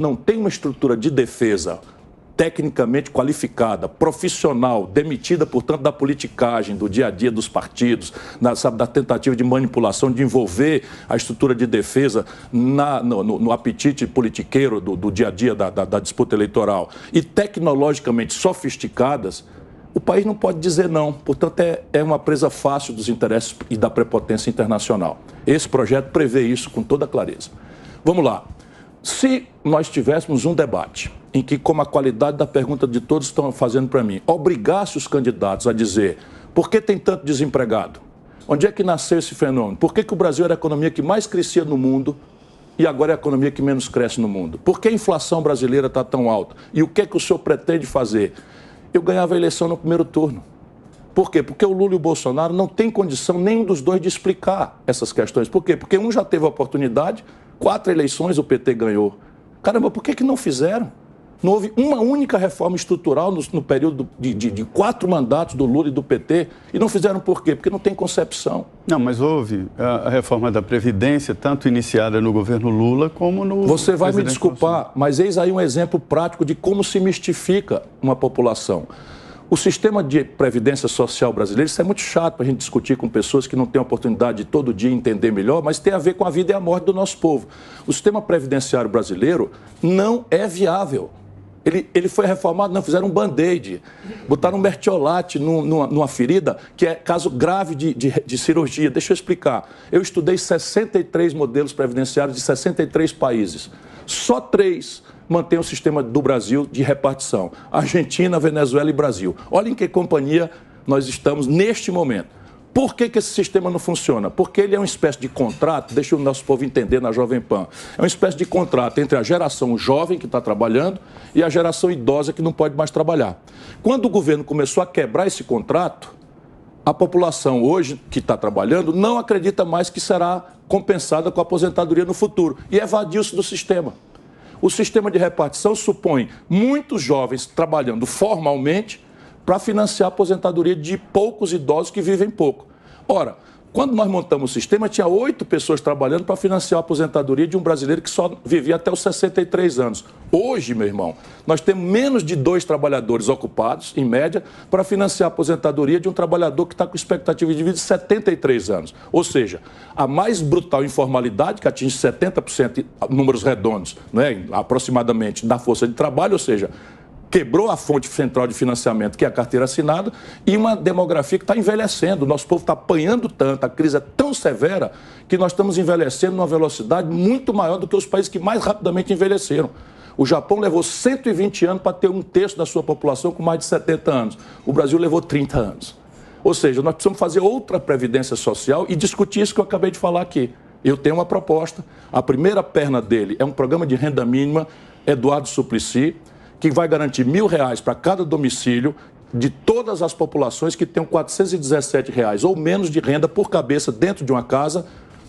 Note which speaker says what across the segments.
Speaker 1: não tem uma estrutura de defesa tecnicamente qualificada, profissional, demitida, portanto, da politicagem, do dia a dia dos partidos, da tentativa de manipulação, de envolver a estrutura de defesa no apetite politiqueiro do dia a dia da disputa eleitoral, e tecnologicamente sofisticadas, o país não pode dizer não. Portanto, é uma presa fácil dos interesses e da prepotência internacional. Esse projeto prevê isso com toda clareza. Vamos lá. Se nós tivéssemos um debate em que, como a qualidade da pergunta de todos estão fazendo para mim, obrigasse os candidatos a dizer por que tem tanto desempregado? Onde é que nasceu esse fenômeno? Por que o Brasil era a economia que mais crescia no mundo e agora é a economia que menos cresce no mundo? Por que a inflação brasileira está tão alta? E o que é que o senhor pretende fazer? Eu ganhava a eleição no primeiro turno. Por quê? Porque o Lula e o Bolsonaro não têm condição nenhum dos dois de explicar essas questões. Por quê? Porque um já teve a oportunidade, 4 eleições o PT ganhou. Caramba, por que não fizeram? Não houve uma única reforma estrutural no período de 4 mandatos do Lula e do PT. E não fizeram por quê? Porque não tem concepção.
Speaker 2: Não, mas houve a reforma da Previdência, tanto iniciada no governo Lula como no...
Speaker 1: Você vai me desculpar, mas eis aí um exemplo prático de como se mistifica uma população. O sistema de previdência social brasileiro, isso é muito chato para a gente discutir com pessoas que não têm a oportunidade de todo dia entender melhor, mas tem a ver com a vida e a morte do nosso povo. O sistema previdenciário brasileiro não é viável. Ele foi reformado, não, fizeram um band-aid, botaram um mertiolate numa ferida, que é caso grave de cirurgia. Deixa eu explicar. Eu estudei 63 modelos previdenciários de 63 países. Só 3 mantêm o sistema do Brasil de repartição: Argentina, Venezuela e Brasil. Olha em que companhia nós estamos neste momento. Por que esse sistema não funciona? Porque ele é uma espécie de contrato, deixa o nosso povo entender na Jovem Pan, é uma espécie de contrato entre a geração jovem que está trabalhando e a geração idosa que não pode mais trabalhar. Quando o governo começou a quebrar esse contrato, a população hoje que está trabalhando não acredita mais que será compensada com a aposentadoria no futuro e evadiu-se do sistema. O sistema de repartição supõe muitos jovens trabalhando formalmente para financiar a aposentadoria de poucos idosos que vivem pouco. Ora, quando nós montamos o sistema, tinha 8 pessoas trabalhando para financiar a aposentadoria de um brasileiro que só vivia até os 63 anos. Hoje, meu irmão, nós temos menos de 2 trabalhadores ocupados, em média, para financiar a aposentadoria de um trabalhador que está com expectativa de vida de 73 anos. Ou seja, a mais brutal informalidade, que atinge 70%, números redondos, né, aproximadamente, da força de trabalho, ou seja, quebrou a fonte central de financiamento, que é a carteira assinada, e uma demografia que está envelhecendo. O nosso povo está apanhando tanto, a crise é tão severa, que nós estamos envelhecendo numa velocidade muito maior do que os países que mais rapidamente envelheceram. O Japão levou 120 anos para ter 1/3 da sua população com mais de 70 anos. O Brasil levou 30 anos. Ou seja, nós precisamos fazer outra previdência social e discutir isso que eu acabei de falar aqui. Eu tenho uma proposta. A primeira perna dele é um programa de renda mínima, Eduardo Suplicy, que vai garantir R$1.000 para cada domicílio de todas as populações que tenham R$417 ou menos de renda por cabeça dentro de uma casa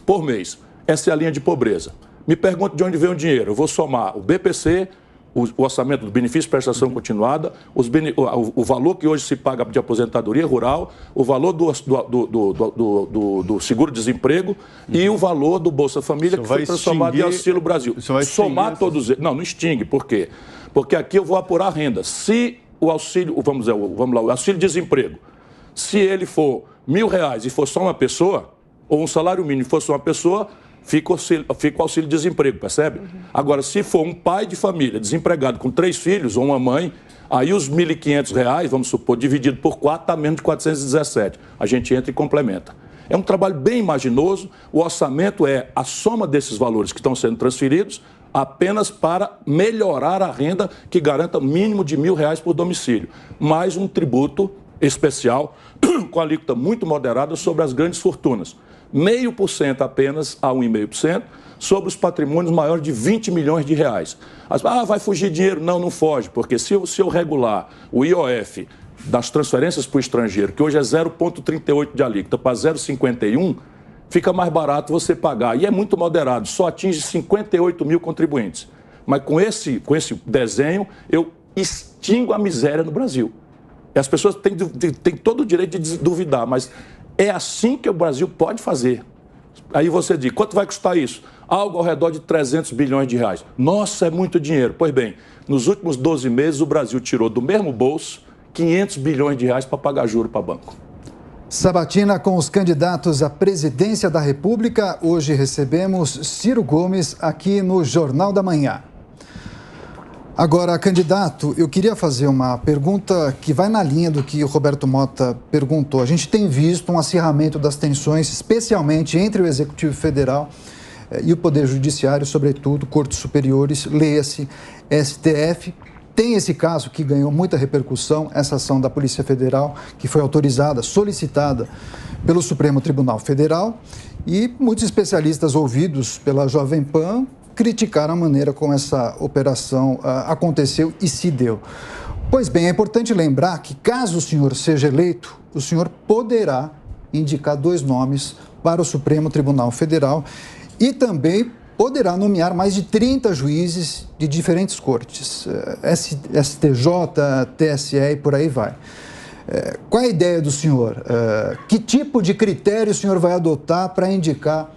Speaker 1: por mês. Essa é a linha de pobreza. Me pergunto de onde vem o dinheiro. Eu vou somar o BPC, o orçamento do benefício de prestação continuada, o valor que hoje se paga de aposentadoria rural, o valor do seguro-desemprego e o valor do Bolsa Família, que foi transformado em Auxílio Brasil. Somar todos eles. Não extingue. Por quê? Porque aqui eu vou apurar a renda. Se o auxílio, o auxílio-desemprego, se ele for R$1.000 e for só uma pessoa, ou um salário mínimo e for só uma pessoa, fica o auxílio-desemprego, percebe? Agora, se for um pai de família desempregado com 3 filhos ou uma mãe, aí os R$1.500, vamos supor, dividido por 4, está menos de 417. A gente entra e complementa. É um trabalho bem imaginoso. O orçamento é a soma desses valores que estão sendo transferidos apenas para melhorar a renda que garanta mínimo de R$1.000 por domicílio, mais um tributo especial com alíquota muito moderada sobre as grandes fortunas. 0,5% apenas a 1,5% sobre os patrimônios maiores de R$20 milhões. Vai fugir dinheiro? Não, não foge, porque se eu regular o IOF das transferências para o estrangeiro, que hoje é 0,38 de alíquota, para 0,51, fica mais barato você pagar. E é muito moderado, só atinge 58 mil contribuintes. Mas com esse desenho, eu extingo a miséria no Brasil. E as pessoas têm todo o direito de duvidar, mas é assim que o Brasil pode fazer. Aí você diz, quanto vai custar isso? Algo ao redor de 300 bilhões de reais. Nossa, é muito dinheiro. Pois bem, nos últimos 12 meses o Brasil tirou do mesmo bolso 500 bilhões de reais para pagar juro para banco.
Speaker 3: Sabatina com os candidatos à presidência da República. Hoje recebemos Ciro Gomes aqui no Jornal da Manhã. Agora, candidato, eu queria fazer uma pergunta que vai na linha do que o Roberto Mota perguntou. A gente tem visto um acirramento das tensões, especialmente entre o Executivo Federal e o Poder Judiciário, sobretudo cortes superiores, leia-se STF. Tem esse caso que ganhou muita repercussão, essa ação da Polícia Federal, que foi autorizada, solicitada pelo Supremo Tribunal Federal, e muitos especialistas ouvidos pela Jovem Pan criticaram a maneira como essa operação aconteceu e se deu. Pois bem, é importante lembrar que, caso o senhor seja eleito, o senhor poderá indicar 2 nomes para o Supremo Tribunal Federal e também poderá nomear mais de 30 juízes de diferentes cortes, STJ, TSE e por aí vai. Qual é a ideia do senhor? Que tipo de critério o senhor vai adotar para indicar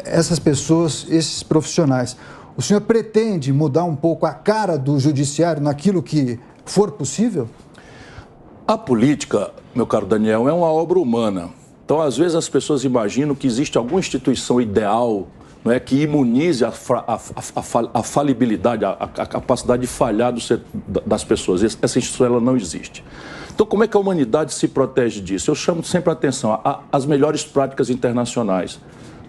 Speaker 3: essas pessoas, esses profissionais? O senhor pretende mudar um pouco a cara do judiciário naquilo que for possível?
Speaker 1: A política, meu caro Daniel, é uma obra humana. Então, às vezes, as pessoas imaginam que existe alguma instituição ideal, não é, que imunize a falibilidade, a capacidade de falhar das pessoas. Essa instituição ela não existe. Então, como é que a humanidade se protege disso? Eu chamo sempre a atenção às melhores práticas internacionais.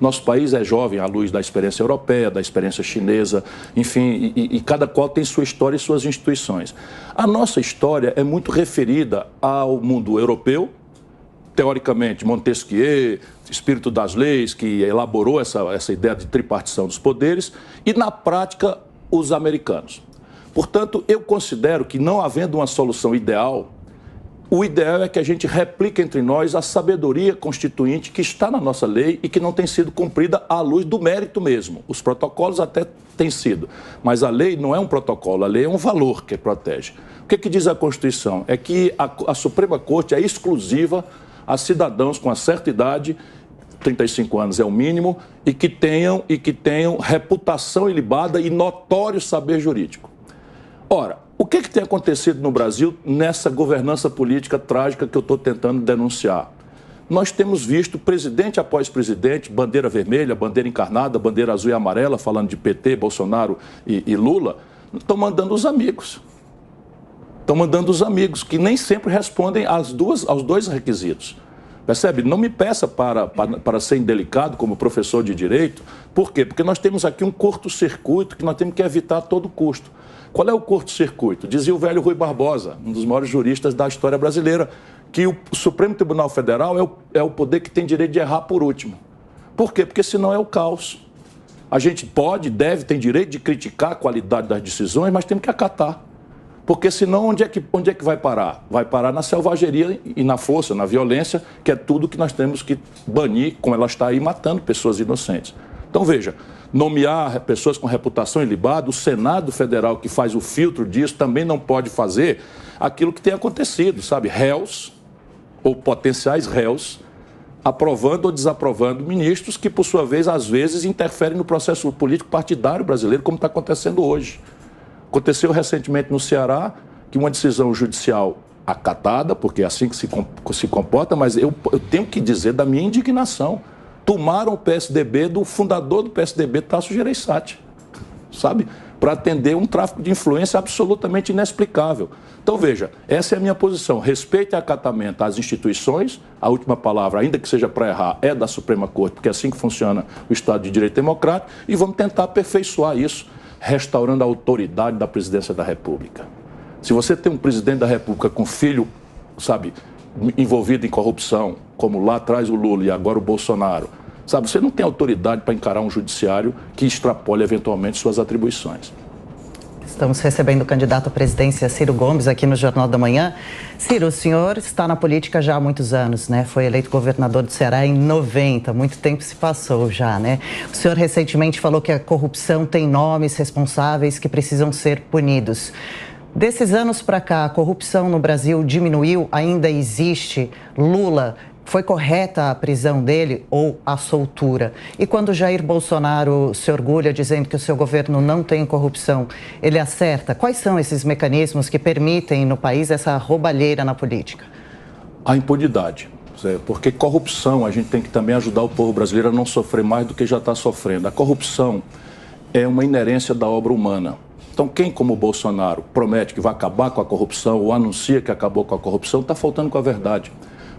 Speaker 1: Nosso país é jovem à luz da experiência europeia, da experiência chinesa, enfim, e cada qual tem sua história e suas instituições. A nossa história é muito referida ao mundo europeu, teoricamente, Montesquieu, espírito das leis, que elaborou essa ideia de tripartição dos poderes, e na prática, os americanos. Portanto, eu considero que, não havendo uma solução ideal, o ideal é que a gente replique entre nós a sabedoria constituinte que está na nossa lei e que não tem sido cumprida à luz do mérito mesmo. Os protocolos até têm sido, mas a lei não é um protocolo, a lei é um valor que protege. O que diz a Constituição? É que a Suprema Corte é exclusiva a cidadãos com uma certa idade, 35 anos é o mínimo, e que tenham reputação ilibada e notório saber jurídico. Ora, o que tem acontecido no Brasil nessa governança política trágica que eu estou tentando denunciar? Nós temos visto presidente após presidente, bandeira vermelha, bandeira encarnada, bandeira azul e amarela, falando de PT, Bolsonaro e Lula, estão mandando os amigos. Estão mandando os amigos, que nem sempre respondem aos 2 requisitos. Percebe? Não me peça para ser indelicado como professor de direito. Por quê? Porque nós temos aqui um curto-circuito que nós temos que evitar a todo custo. Qual é o curto-circuito? Dizia o velho Rui Barbosa, um dos maiores juristas da história brasileira, que o Supremo Tribunal Federal é o poder que tem direito de errar por último. Por quê? Porque senão é o caos. A gente pode, deve, tem direito de criticar a qualidade das decisões, mas temos que acatar. Porque senão onde é que vai parar? Vai parar na selvageria e na força, na violência, que é tudo que nós temos que banir, como ela está aí matando pessoas inocentes. Então veja, nomear pessoas com reputação ilibada, o Senado Federal que faz o filtro disso também não pode fazer aquilo que tem acontecido, sabe? Réus ou potenciais réus aprovando ou desaprovando ministros que, por sua vez, às vezes interferem no processo político partidário brasileiro, como está acontecendo hoje. Aconteceu recentemente no Ceará que uma decisão judicial acatada, porque é assim que se comporta, mas eu tenho que dizer da minha indignação. Tomaram o PSDB do fundador do PSDB, Tasso Gereissati, sabe? Para atender um tráfico de influência absolutamente inexplicável. Então, veja, essa é a minha posição. Respeito e acatamento às instituições. A última palavra, ainda que seja para errar, é da Suprema Corte, porque é assim que funciona o Estado de Direito Democrático. E vamos tentar aperfeiçoar isso, restaurando a autoridade da presidência da República. Se você tem um presidente da República com filho, sabe, envolvido em corrupção, como lá atrás o Lula e agora o Bolsonaro, sabe, você não tem autoridade para encarar um judiciário que extrapole eventualmente suas atribuições.
Speaker 4: Estamos recebendo o candidato à presidência Ciro Gomes aqui no Jornal da Manhã. Ciro, o senhor está na política já há muitos anos, né? Foi eleito governador do Ceará em 90, muito tempo se passou já, né? O senhor recentemente falou que a corrupção tem nomes responsáveis que precisam ser punidos. Desses anos para cá, a corrupção no Brasil diminuiu? Ainda existe? Lula Foi correta a prisão dele ou a soltura? E quando Jair Bolsonaro se orgulha dizendo que o seu governo não tem corrupção, ele acerta? Quais são esses mecanismos que permitem no país essa roubalheira na política?
Speaker 1: A impunidade. Porque corrupção, a gente tem que também ajudar o povo brasileiro a não sofrer mais do que já está sofrendo. A corrupção é uma inerência da obra humana. Então, quem, como o Bolsonaro, promete que vai acabar com a corrupção ou anuncia que acabou com a corrupção, está faltando com a verdade.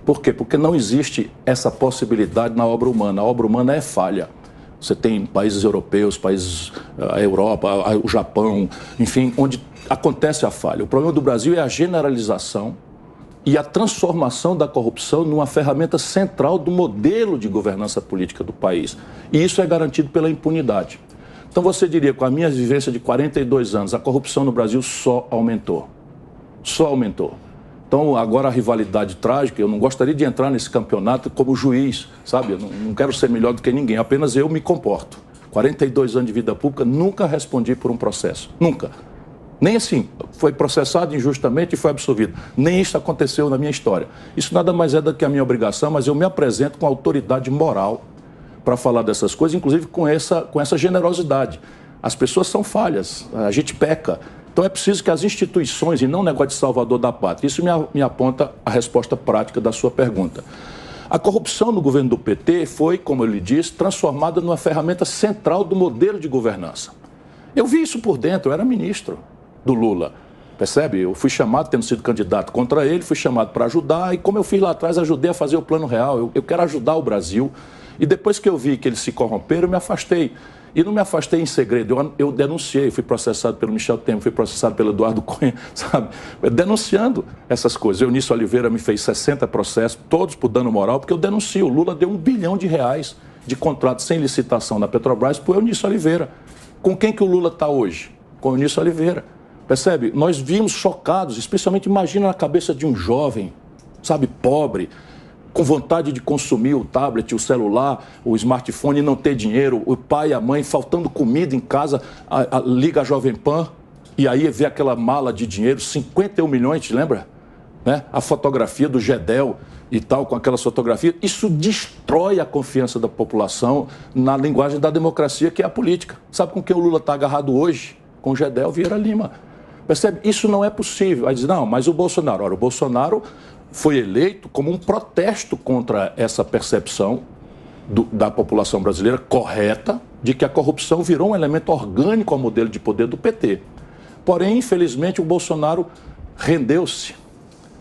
Speaker 1: Por quê? Porque não existe essa possibilidade na obra humana. A obra humana é falha. Você tem países europeus, países, a Europa, o Japão, enfim, onde acontece a falha. O problema do Brasil é a generalização e a transformação da corrupção numa ferramenta central do modelo de governança política do país. E isso é garantido pela impunidade. Então você diria, com a minha vivência de 42 anos, a corrupção no Brasil só aumentou. Só aumentou. Então, agora a rivalidade trágica, eu não gostaria de entrar nesse campeonato como juiz, sabe? Eu não quero ser melhor do que ninguém, apenas eu me comporto. 42 anos de vida pública, nunca respondi por um processo, nunca. Nem assim, foi processado injustamente e foi absolvido. Nem isso aconteceu na minha história. Isso nada mais é do que a minha obrigação, mas eu me apresento com autoridade moral para falar dessas coisas, inclusive com essa generosidade. As pessoas são falhas, a gente peca. Então é preciso que as instituições, e não o negócio de salvador da pátria, isso me aponta a resposta prática da sua pergunta. A corrupção no governo do PT foi, como eu lhe disse, transformada numa ferramenta central do modelo de governança. Eu vi isso por dentro, eu era ministro do Lula, percebe? Eu fui chamado, tendo sido candidato contra ele, fui chamado para ajudar, e como eu fiz lá atrás, ajudei a fazer o Plano Real. Eu quero ajudar o Brasil, e depois que eu vi que eles se corromperam, eu me afastei. E não me afastei em segredo, eu denunciei, fui processado pelo Michel Temer, fui processado pelo Eduardo Cunha, sabe? Denunciando essas coisas. Eunício Oliveira me fez 60 processos, todos por dano moral, porque eu denuncio. O Lula deu R$1 bilhão de contrato sem licitação na Petrobras por Eunício Oliveira. Com quem que o Lula está hoje? Com o Eunício Oliveira. Percebe? Nós vimos chocados, especialmente imagina na cabeça de um jovem, sabe, pobre, com vontade de consumir o tablet, o celular, o smartphone e não ter dinheiro, o pai e a mãe faltando comida em casa, liga a Jovem Pan e aí vê aquela mala de dinheiro, 51 milhões, te lembra? Né? A fotografia do Gedel e tal, com aquela fotografia, isso destrói a confiança da população na linguagem da democracia, que é a política. Sabe com quem o Lula está agarrado hoje? Com o Gedel Vieira Lima. Percebe? Isso não é possível. Aí diz, não, mas o Bolsonaro, ora, o Bolsonaro foi eleito como um protesto contra essa percepção da população brasileira correta de que a corrupção virou um elemento orgânico ao modelo de poder do PT. Porém, infelizmente, o Bolsonaro rendeu-se,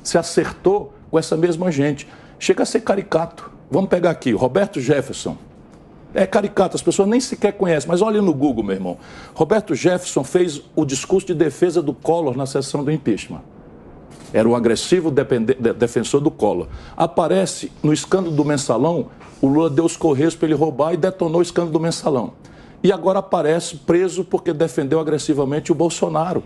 Speaker 1: se acertou com essa mesma gente. Chega a ser caricato. Vamos pegar aqui, Roberto Jefferson. É caricato, as pessoas nem sequer conhecem, mas olha no Google, meu irmão. Roberto Jefferson fez o discurso de defesa do Collor na sessão do impeachment. Era o agressivo defensor do Collor. Aparece no escândalo do Mensalão, o Lula deu os correios para ele roubar e detonou o escândalo do Mensalão. E agora aparece preso porque defendeu agressivamente o Bolsonaro.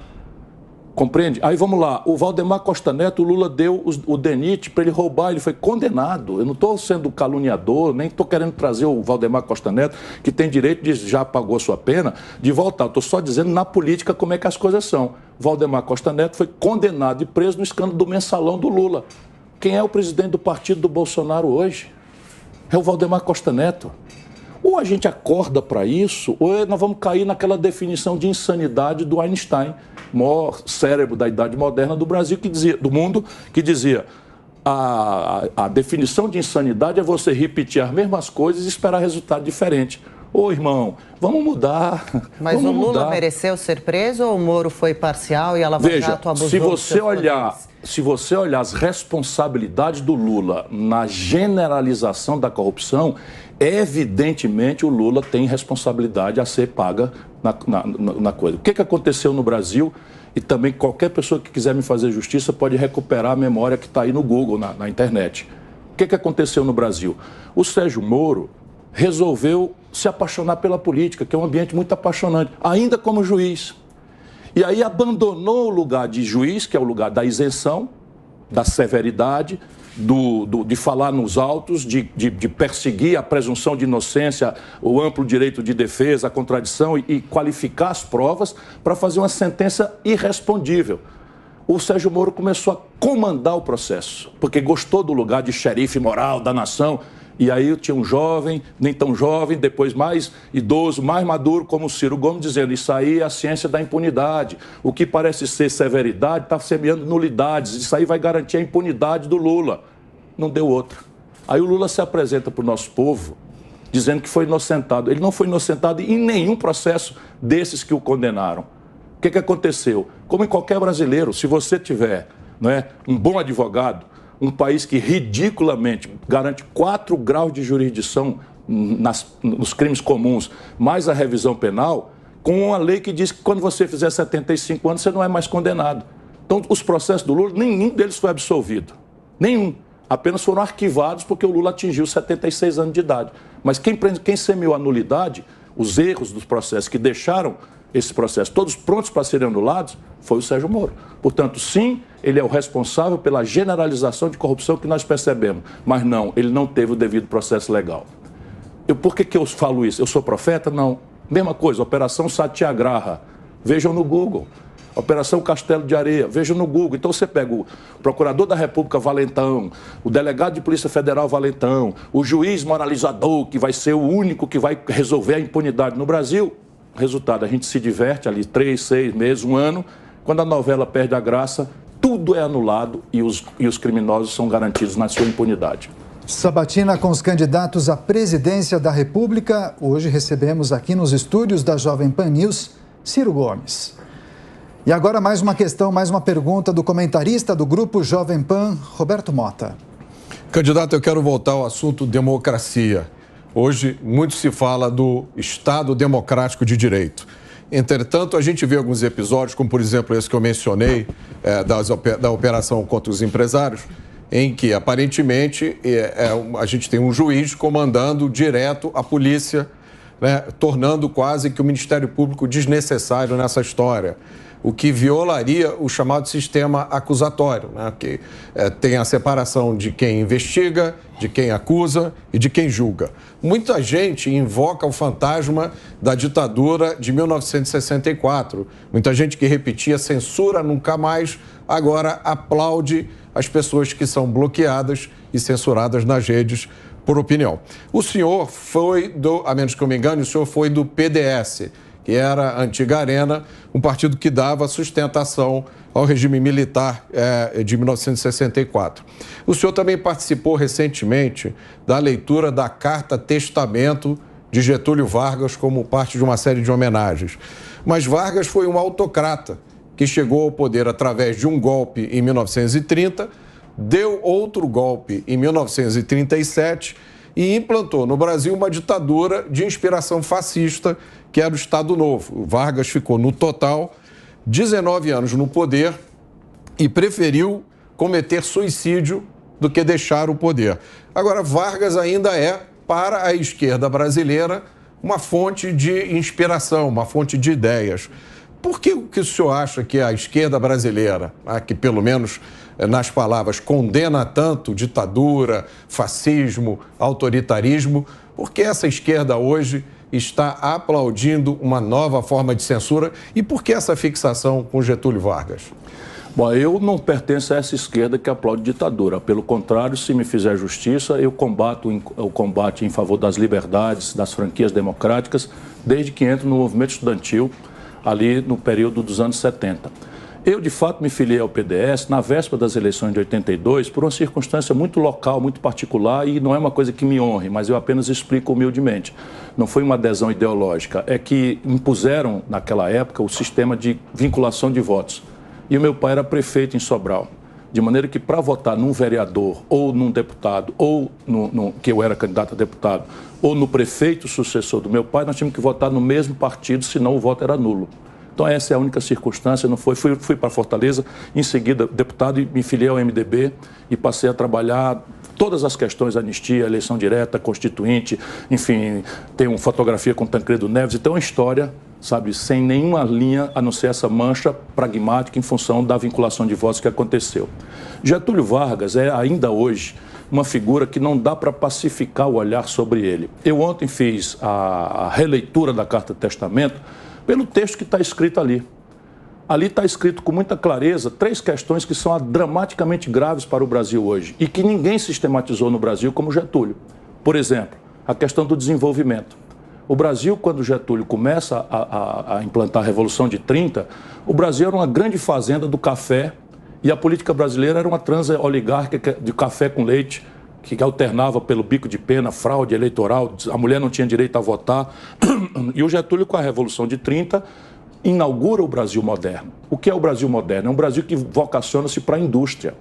Speaker 1: Compreende? Aí vamos lá, o Valdemar Costa Neto, o Lula deu o DENIT para ele roubar, ele foi condenado. Eu não estou sendo caluniador, nem estou querendo trazer o Valdemar Costa Neto, que tem direito de, já pagou sua pena, de voltar. Estou só dizendo na política como é que as coisas são. Valdemar Costa Neto foi condenado e preso no escândalo do Mensalão do Lula. Quem é o presidente do partido do Bolsonaro hoje? É o Valdemar Costa Neto. Ou a gente acorda para isso, ou nós vamos cair naquela definição de insanidade do Einstein, maior cérebro da idade moderna do Brasil, do mundo, que dizia a definição de insanidade é você repetir as mesmas coisas e esperar resultado diferente. Ô, irmão, vamos mudar.
Speaker 4: Mas o Lula mereceu ser preso ou o Moro foi parcial e a Lava Jato abusou dos seus poderes?
Speaker 1: Se você olhar as responsabilidades do Lula na generalização da corrupção, evidentemente o Lula tem responsabilidade a ser paga na coisa. O que aconteceu no Brasil? E também qualquer pessoa que quiser me fazer justiça pode recuperar a memória que está aí no Google, na internet. O que aconteceu no Brasil? O Sérgio Moro resolveu se apaixonar pela política, que é um ambiente muito apaixonante, ainda como juiz. E aí abandonou o lugar de juiz, que é o lugar da isenção, da severidade, de falar nos autos, de perseguir a presunção de inocência, o amplo direito de defesa, a contradição e qualificar as provas para fazer uma sentença irrespondível. o Sérgio Moro começou a comandar o processo, porque gostou do lugar de xerife moral da nação. E aí tinha um jovem, nem tão jovem, depois mais idoso, mais maduro, como o Ciro Gomes, dizendo: isso aí é a ciência da impunidade. O que parece ser severidade está semeando nulidades. Isso aí vai garantir a impunidade do Lula. Não deu outra. Aí o Lula se apresenta para o nosso povo dizendo que foi inocentado. Ele não foi inocentado em nenhum processo desses que o condenaram. O que aconteceu? Como em qualquer brasileiro, se você tiver, não é, um bom advogado, um país que ridiculamente garante 4 graus de jurisdição nos crimes comuns, mais a revisão penal, com uma lei que diz que quando você fizer 75 anos, você não é mais condenado. Então, os processos do Lula, nenhum deles foi absolvido. Nenhum. Apenas foram arquivados porque o Lula atingiu 76 anos de idade. Mas quem semeou a nulidade, os erros dos processos que deixaram esse processo todos prontos para serem anulados, foi o Sérgio Moro. Portanto, sim, ele é o responsável pela generalização de corrupção que nós percebemos. Mas não, ele não teve o devido processo legal. Por que eu falo isso? Eu sou profeta? Não. Mesma coisa, Operação Satyagraha. Vejam no Google. Operação Castelo de Areia, vejam no Google. Então você pega o procurador da República Valentão, o delegado de Polícia Federal Valentão, o juiz moralizador, que vai ser o único que vai resolver a impunidade no Brasil. Resultado, a gente se diverte ali 3, 6 meses, 1 ano. Quando a novela perde a graça, tudo é anulado e os criminosos são garantidos na sua impunidade.
Speaker 3: Sabatina com os candidatos à presidência da República. Hoje recebemos aqui nos estúdios da Jovem Pan News, Ciro Gomes. E agora mais uma questão, mais uma pergunta do comentarista do Grupo Jovem Pan, Roberto Mota.
Speaker 5: Candidato, eu quero voltar ao assunto democracia. Hoje, muito se fala do Estado Democrático de Direito. Entretanto, a gente vê alguns episódios, como por exemplo esse que eu mencionei, da operação contra os empresários, em que aparentemente a gente tem um juiz comandando direto a polícia, né, tornando quase que o Ministério Público desnecessário nessa história, o que violaria o chamado sistema acusatório, né, que tem a separação de quem investiga, de quem acusa e de quem julga. Muita gente invoca o fantasma da ditadura de 1964. Muita gente que repetia censura nunca mais, agora aplaude as pessoas que são bloqueadas e censuradas nas redes por opinião. O senhor foi a menos que eu me engane, o senhor foi do PDS, que era a antiga Arena, um partido que dava sustentação ao regime militar de 1964. O senhor também participou recentemente da leitura da Carta Testamento de Getúlio Vargas como parte de uma série de homenagens. Mas Vargas foi um autocrata que chegou ao poder através de um golpe em 1930, deu outro golpe em 1937 e implantou no Brasil uma ditadura de inspiração fascista, que era o Estado Novo. O Vargas ficou, no total, 19 anos no poder e preferiu cometer suicídio do que deixar o poder. Agora, Vargas ainda é, para a esquerda brasileira, uma fonte de inspiração, uma fonte de ideias. Por que o senhor acha que a esquerda brasileira, que pelo menos nas palavras condena tanto ditadura, fascismo, autoritarismo, por que essa esquerda hoje está aplaudindo uma nova forma de censura e por que essa fixação com Getúlio Vargas?
Speaker 1: Bom, eu não pertenço a essa esquerda que aplaude ditadura. Pelo contrário, se me fizer justiça, eu combato o combate em favor das liberdades, das franquias democráticas, desde que entro no movimento estudantil, ali no período dos anos 70. Eu, de fato, me filiei ao PDS na véspera das eleições de 82 por uma circunstância muito local, muito particular, e não é uma coisa que me honre, mas eu apenas explico humildemente. Não foi uma adesão ideológica, é que impuseram, naquela época, o sistema de vinculação de votos. E o meu pai era prefeito em Sobral, de maneira que para votar num vereador, ou num deputado, ou que eu era candidato a deputado, ou no prefeito sucessor do meu pai, nós tínhamos que votar no mesmo partido, senão o voto era nulo. Então essa é a única circunstância, não foi, fui para Fortaleza, em seguida deputado, e me filiei ao MDB e passei a trabalhar todas as questões, anistia, eleição direta, constituinte, enfim, tem uma fotografia com Tancredo Neves, então é uma história, sabe, sem nenhuma linha, a não ser essa mancha pragmática em função da vinculação de votos que aconteceu. Getúlio Vargas é ainda hoje uma figura que não dá para pacificar o olhar sobre ele. Eu ontem fiz a releitura da Carta Testamento pelo texto que está escrito ali. Ali está escrito com muita clareza 3 questões que são dramaticamente graves para o Brasil hoje e que ninguém sistematizou no Brasil como Getúlio. Por exemplo, a questão do desenvolvimento. O Brasil, quando Getúlio começa a implantar a Revolução de 30, o Brasil era uma grande fazenda do café e a política brasileira era uma transa oligárquica de café com leite, que alternava pelo bico de pena, fraude eleitoral, a mulher não tinha direito a votar. E o Getúlio, com a Revolução de 30, inaugura o Brasil moderno. O que é o Brasil moderno? É um Brasil que vocaciona-se para a indústria.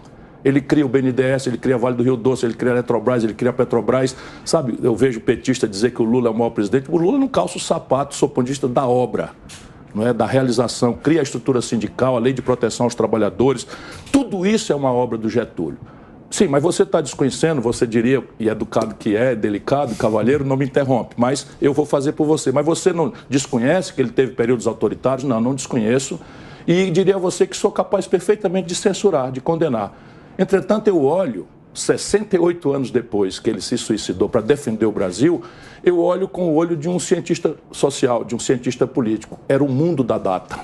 Speaker 1: Ele cria o BNDES, ele cria Vale do Rio Doce, ele cria a Eletrobras, ele cria a Petrobras. Sabe, eu vejo petista dizer que o Lula é o maior presidente. O Lula não calça o sapato, sou ponto de vista da obra, não é? Da realização. Cria a estrutura sindical, a lei de proteção aos trabalhadores. Tudo isso é uma obra do Getúlio. Sim, mas você está desconhecendo, você diria, e educado que é, delicado, cavalheiro, não me interrompe, mas eu vou fazer por você. Mas você não desconhece que ele teve períodos autoritários? Não, não desconheço. E diria a você que sou capaz perfeitamente de censurar, de condenar. Entretanto, eu olho, 68 anos depois que ele se suicidou para defender o Brasil, eu olho com o olho de um cientista social, de um cientista político. Era o mundo da data.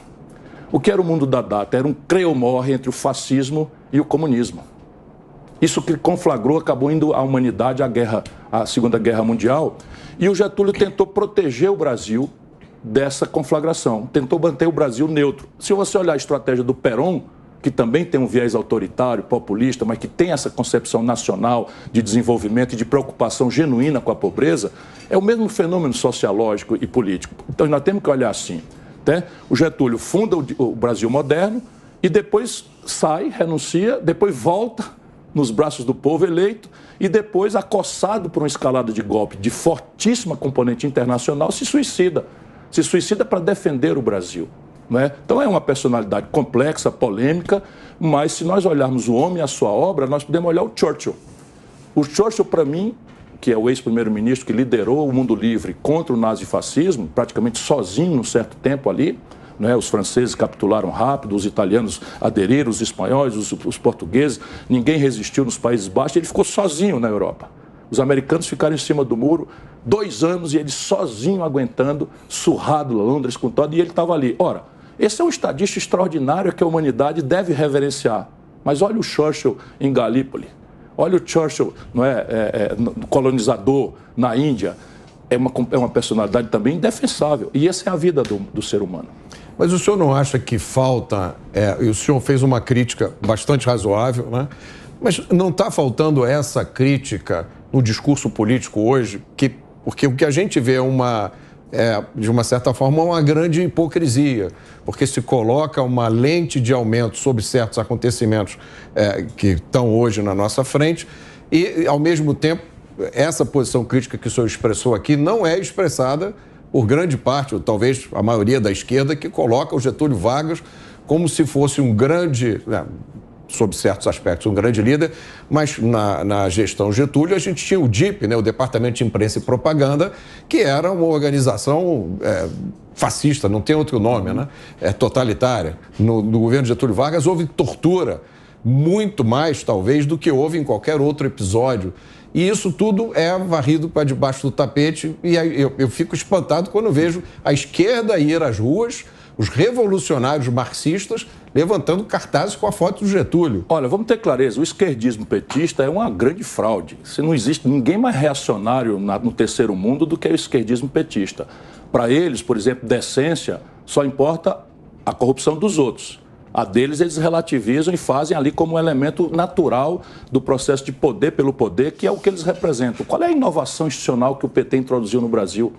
Speaker 1: O que era o mundo da data? Era um creia ou morre entre o fascismo e o comunismo. Isso que conflagrou, acabou indo a humanidade à Segunda Guerra Mundial. E o Getúlio tentou proteger o Brasil dessa conflagração, tentou manter o Brasil neutro. Se você olhar a estratégia do Perón, que também tem um viés autoritário, populista, mas que tem essa concepção nacional de desenvolvimento e de preocupação genuína com a pobreza, é o mesmo fenômeno sociológico e político. Então, nós temos que olhar assim. Né? O Getúlio funda o Brasil moderno e depois sai, renuncia, depois volta nos braços do povo eleito e depois, acossado por uma escalada de golpe de fortíssima componente internacional, se suicida. Se suicida para defender o Brasil. Não é? Então é uma personalidade complexa, polêmica, mas se nós olharmos o homem e a sua obra, nós podemos olhar o Churchill. O Churchill, para mim, que é o ex-primeiro-ministro que liderou o mundo livre contra o nazifascismo, praticamente sozinho num certo tempo ali, né? Os franceses capitularam rápido, os italianos aderiram, os espanhóis, os portugueses, ninguém resistiu nos Países Baixos, ele ficou sozinho na Europa. Os americanos ficaram em cima do muro 2 anos e ele sozinho aguentando, surrado Londres com todo, e ele estava ali. Ora, esse é um estadista extraordinário que a humanidade deve reverenciar. Mas olha o Churchill em Galípoli, olha o Churchill, não colonizador na Índia. É uma personalidade também indefensável. E essa é a vida do ser humano.
Speaker 5: Mas o senhor não acha que falta, e o senhor fez uma crítica bastante razoável, né? Mas não está faltando essa crítica no discurso político hoje, porque o que a gente vê de uma certa forma, uma grande hipocrisia, porque se coloca uma lente de aumento sobre certos acontecimentos que estão hoje na nossa frente e, ao mesmo tempo, essa posição crítica que o senhor expressou aqui não é expressada por grande parte, ou talvez a maioria da esquerda, que coloca o Getúlio Vargas como se fosse um grande, sob certos aspectos, um grande líder, mas na gestão Getúlio a gente tinha o DIP, o Departamento de Imprensa e Propaganda, que era uma organização fascista, não tem outro nome, né? Totalitária. No governo Getúlio Vargas houve tortura, muito mais, talvez, do que houve em qualquer outro episódio. E isso tudo é varrido para debaixo do tapete e eu fico espantado quando vejo a esquerda ir às ruas, os revolucionários marxistas levantando cartazes com a foto do Getúlio.
Speaker 1: Olha, vamos ter clareza, o esquerdismo petista é uma grande fraude. Se não existe ninguém mais reacionário no terceiro mundo do que o esquerdismo petista. Para eles, por exemplo, decência, só importa a corrupção dos outros. A deles eles relativizam e fazem ali como um elemento natural do processo de poder pelo poder, que é o que eles representam. Qual é a inovação institucional que o PT introduziu no Brasil?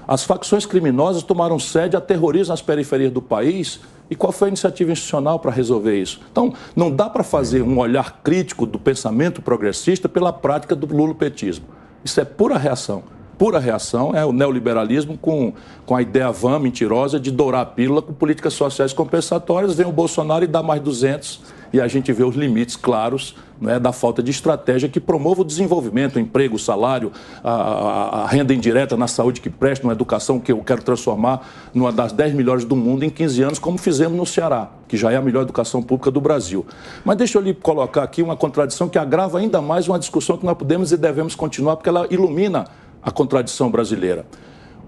Speaker 1: As facções criminosas tomaram sede, aterrorizam as periferias do país. E qual foi a iniciativa institucional para resolver isso? Então, não dá para fazer um olhar crítico do pensamento progressista pela prática do lulopetismo. Isso é pura reação. Pura reação é o neoliberalismo com a ideia vã, mentirosa, de dourar a pílula com políticas sociais compensatórias. Vem o Bolsonaro e dá mais 200 e a gente vê os limites claros da falta de estratégia que promova o desenvolvimento, o emprego, o salário, a renda indireta na saúde que presta, na educação que eu quero transformar numa das 10 melhores do mundo em 15 anos, como fizemos no Ceará, que já é a melhor educação pública do Brasil. Mas deixa eu lhe colocar aqui uma contradição que agrava ainda mais uma discussão que nós podemos e devemos continuar, porque ela ilumina a contradição brasileira.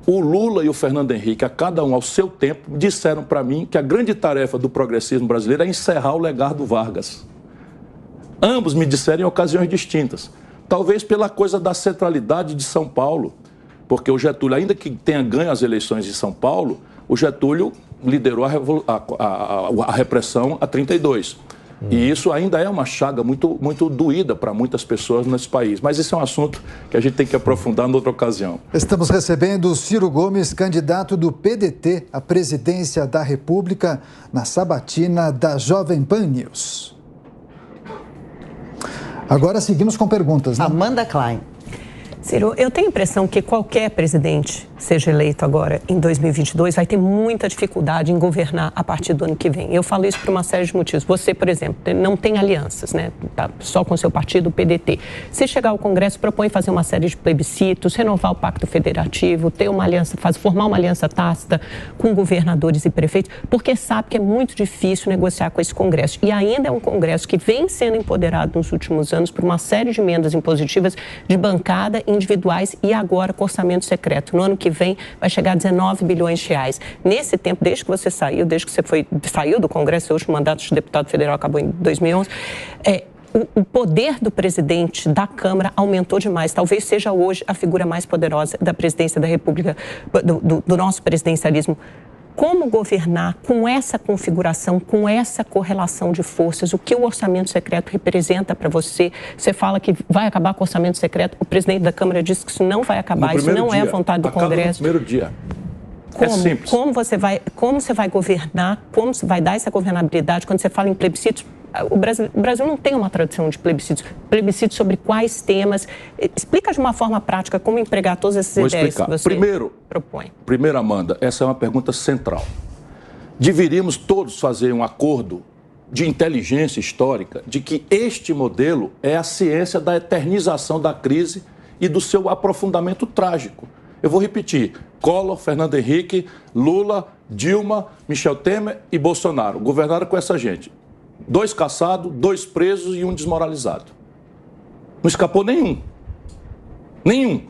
Speaker 1: O Lula e o Fernando Henrique, a cada um ao seu tempo, disseram para mim que a grande tarefa do progressismo brasileiro é encerrar o legado do Vargas. Ambos me disseram em ocasiões distintas. Talvez pela coisa da centralidade de São Paulo, porque o Getúlio, ainda que tenha ganho as eleições de São Paulo, o Getúlio liderou a repressão a 32. E isso ainda é uma chaga muito, muito doída para muitas pessoas nesse país. Mas esse é um assunto que a gente tem que aprofundar em outra ocasião.
Speaker 3: Estamos recebendo Ciro Gomes, candidato do PDT à presidência da República, na sabatina da Jovem Pan News. Agora seguimos com perguntas, né?
Speaker 4: Amanda Klein.
Speaker 6: Ciro, eu tenho a impressão que qualquer presidente, seja eleito agora em 2022, vai ter muita dificuldade em governar a partir do ano que vem. Eu falo isso por uma série de motivos. Você, por exemplo, não tem alianças, né? Tá só com o seu partido, o PDT. Se chegar ao Congresso, propõe fazer uma série de plebiscitos, renovar o Pacto Federativo, ter uma aliança, formar uma aliança tácita com governadores e prefeitos, porque sabe que é muito difícil negociar com esse Congresso. E ainda é um Congresso que vem sendo empoderado nos últimos anos por uma série de emendas impositivas de bancada individuais e agora com orçamento secreto. No ano que vem vai chegar a 19 bilhões de reais. Nesse tempo, desde que você saiu, desde que você saiu do Congresso, seu último mandato de deputado federal acabou em 2011, o poder do presidente da Câmara aumentou demais. Talvez seja hoje a figura mais poderosa da presidência da República, do nosso presidencialismo. Como governar com essa configuração, com essa correlação de forças? O que o orçamento secreto representa para você? Você fala que vai acabar com o orçamento secreto. O presidente da Câmara disse que isso não vai acabar. Isso não é a vontade do Congresso.
Speaker 1: No primeiro dia.
Speaker 6: Como?
Speaker 1: É simples.
Speaker 6: Como você vai governar? Como você vai dar essa governabilidade quando você fala em plebiscitos? O Brasil não tem uma tradição de plebiscitos. Plebiscitos sobre quais temas? Explica de uma forma prática como empregar todas essas ideias que você propõe.
Speaker 1: Primeiro, Amanda, essa é uma pergunta central. Deveríamos todos fazer um acordo de inteligência histórica de que este modelo é a ciência da eternização da crise e do seu aprofundamento trágico. Eu vou repetir. Collor, Fernando Henrique, Lula, Dilma, Michel Temer e Bolsonaro governaram com essa gente. 2 caçados, 2 presos e 1 desmoralizado. Não escapou nenhum. Nenhum.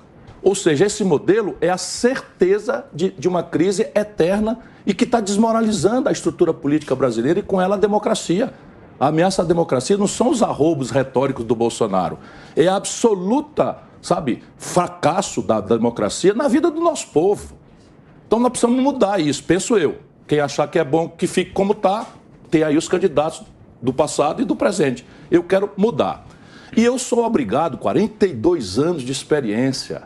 Speaker 1: Ou seja, esse modelo é a certeza de uma crise eterna e que está desmoralizando a estrutura política brasileira e com ela a democracia. A ameaça à democracia não são os arroubos retóricos do Bolsonaro. É a absoluta, fracasso da democracia na vida do nosso povo. Então nós precisamos mudar isso, penso eu. Quem achar que é bom que fique como está, tem aí os candidatos do passado e do presente. Eu quero mudar. E eu sou obrigado, 42 anos de experiência,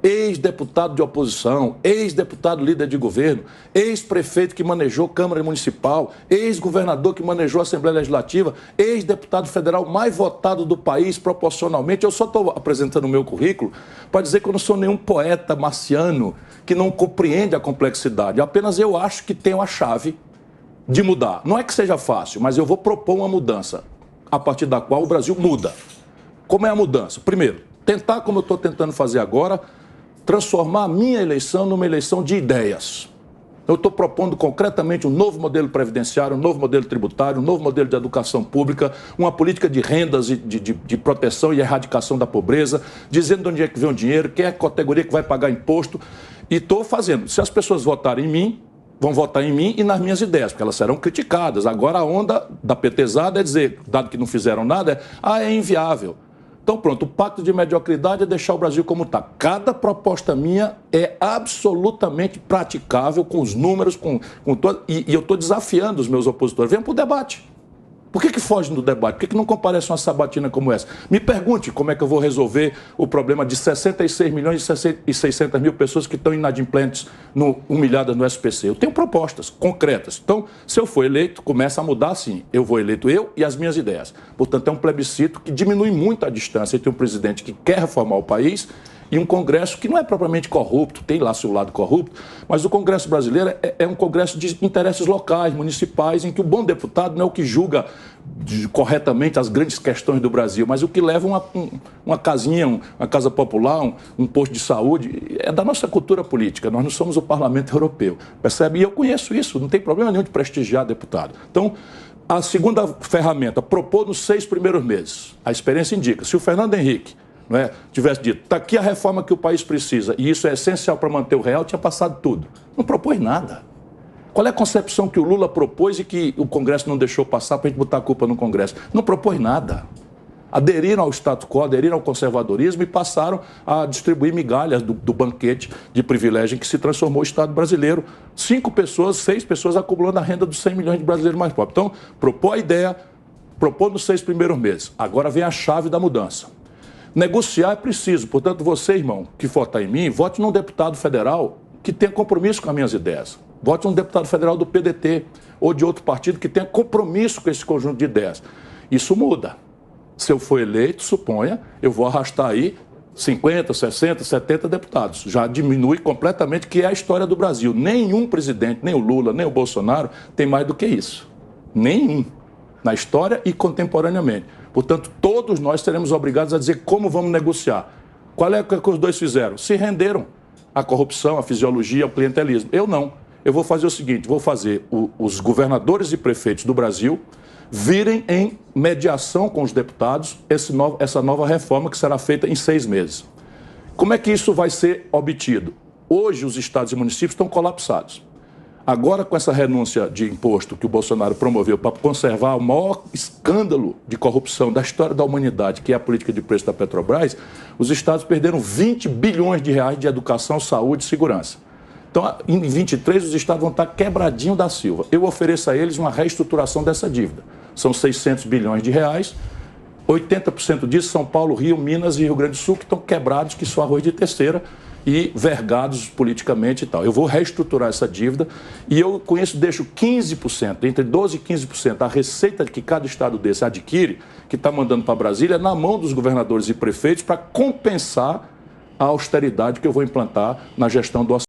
Speaker 1: ex-deputado de oposição, ex-deputado líder de governo, ex-prefeito que manejou Câmara Municipal, ex-governador que manejou a Assembleia Legislativa, ex-deputado federal mais votado do país proporcionalmente. Eu só estou apresentando o meu currículo para dizer que eu não sou nenhum poeta marciano que não compreende a complexidade. Apenas eu acho que tenho a chave de mudar. Não é que seja fácil, mas eu vou propor uma mudança a partir da qual o Brasil muda. Como é a mudança? Primeiro, tentar, como eu estou tentando fazer agora, transformar a minha eleição numa eleição de ideias. Eu estou propondo concretamente um novo modelo previdenciário, um novo modelo tributário, um novo modelo de educação pública, uma política de rendas e de proteção e erradicação da pobreza, dizendo de onde é que vem o dinheiro, quem é a categoria que vai pagar imposto. E estou fazendo. Se as pessoas votarem em mim, vão votar em mim e nas minhas ideias, porque elas serão criticadas. Agora a onda da petezada é dizer, dado que não fizeram nada, é inviável. Então pronto, o pacto de mediocridade é deixar o Brasil como está. Cada proposta minha é absolutamente praticável, com os números, com todo, e eu estou desafiando os meus opositores. Venham para o debate. Por que fogem do debate? Por que não comparecem a uma sabatina como essa? Me pergunte como é que eu vou resolver o problema de 66 milhões e 600 mil pessoas que estão inadimplentes, humilhadas no SPC. Eu tenho propostas concretas. Então, se eu for eleito, começa a mudar sim. Eu vou eleito eu e as minhas ideias. Portanto, é um plebiscito que diminui muito a distância entre um presidente que quer reformar o país e um Congresso que não é propriamente corrupto, tem lá seu lado corrupto, mas o Congresso brasileiro é um Congresso de interesses locais, municipais, em que o bom deputado não é o que julga corretamente as grandes questões do Brasil, mas o que leva uma casinha, uma casa popular, um posto de saúde, é da nossa cultura política. Nós não somos o Parlamento Europeu, percebe? E eu conheço isso, não tem problema nenhum de prestigiar deputado. Então, a segunda ferramenta, propor nos 6 primeiros meses. A experiência indica, se o Fernando Henrique não é? Tivesse dito, está aqui a reforma que o país precisa e isso é essencial para manter o real, tinha passado tudo. Não propôs nada. Qual é a concepção que o Lula propôs e que o Congresso não deixou passar para a gente botar a culpa no Congresso? Não propôs nada. Aderiram ao status quo, aderiram ao conservadorismo e passaram a distribuir migalhas do banquete de privilégio em que se transformou o Estado brasileiro. 6 pessoas acumulando a renda dos 100 milhões de brasileiros mais pobres. Então, propôs a ideia, propôs nos 6 primeiros meses. Agora vem a chave da mudança. Negociar é preciso. Portanto, você, irmão, que votar em mim, vote num deputado federal que tenha compromisso com as minhas ideias. Vote num deputado federal do PDT ou de outro partido que tenha compromisso com esse conjunto de ideias. Isso muda. Se eu for eleito, suponha, eu vou arrastar aí 50, 60, 70 deputados. Já diminui completamente, que é a história do Brasil. Nenhum presidente, nem o Lula, nem o Bolsonaro, tem mais do que isso. Nenhum. Na história e contemporaneamente. Portanto, todos nós seremos obrigados a dizer como vamos negociar. Qual é o que os dois fizeram? Se renderam à corrupção, à fisiologia, ao clientelismo. Eu não. Eu vou fazer o seguinte, vou fazer os governadores e prefeitos do Brasil virem em mediação com os deputados essa nova reforma que será feita em 6 meses. Como é que isso vai ser obtido? Hoje os estados e municípios estão colapsados. Agora, com essa renúncia de imposto que o Bolsonaro promoveu para conservar o maior escândalo de corrupção da história da humanidade, que é a política de preço da Petrobras, os estados perderam 20 bilhões de reais de educação, saúde e segurança. Então, em 23, os estados vão estar quebradinho da Silva. Eu ofereço a eles uma reestruturação dessa dívida. São 600 bilhões de reais, 80% disso São Paulo, Rio, Minas e Rio Grande do Sul, que estão quebrados, que são arroz de terceira e vergados politicamente e tal. Eu vou reestruturar essa dívida e eu com isso deixo 15%, entre 12% e 15%, a receita que cada estado desse adquire, que está mandando para Brasília, na mão dos governadores e prefeitos para compensar a austeridade que eu vou implantar na gestão do orçamento.